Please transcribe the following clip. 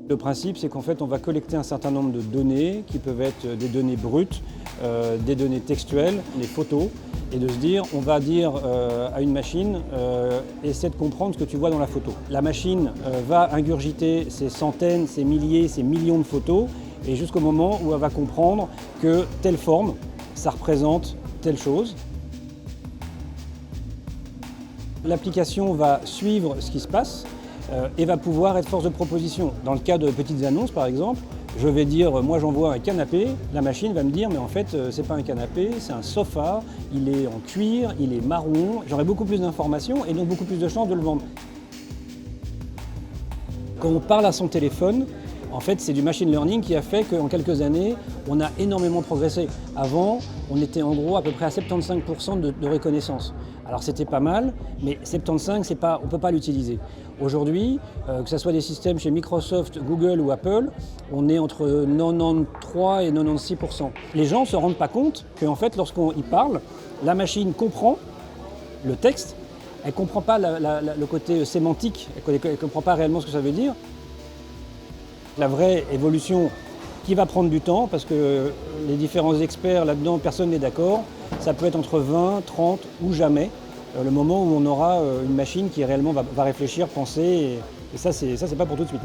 Le principe, c'est qu'en fait, on va collecter un certain nombre de données qui peuvent être des données brutes, des données textuelles, les photos, et de se dire, on va dire à une machine, essaie de comprendre ce que tu vois dans la photo. La machine va ingurgiter ces centaines, ces milliers, ces millions de photos, et jusqu'au moment où elle va comprendre que telle forme, ça représente telle chose. L'application va suivre ce qui se passe et va pouvoir être force de proposition. Dans le cas de petites annonces, par exemple, je vais dire, moi j'envoie un canapé, la machine va me dire, mais en fait, c'est pas un canapé, c'est un sofa, il est en cuir, il est marron. J'aurai beaucoup plus d'informations et donc beaucoup plus de chances de le vendre. Quand on parle à son téléphone, en fait, c'est du machine learning qui a fait qu'en quelques années, on a énormément progressé. Avant, on était en gros à peu près à 75% de reconnaissance. Alors c'était pas mal, mais 75, on ne peut pas l'utiliser. Aujourd'hui, que ce soit des systèmes chez Microsoft, Google ou Apple, on est entre 93 et 96%. Les gens ne se rendent pas compte qu'en fait, lorsqu'on y parle, la machine comprend le texte, elle ne comprend pas le côté sémantique, elle ne comprend pas réellement ce que ça veut dire. La vraie évolution qui va prendre du temps, parce que les différents experts là-dedans, personne n'est d'accord, ça peut être entre 20, 30 ou jamais, le moment où on aura une machine qui réellement va réfléchir, penser, et ça c'est pas pour tout de suite.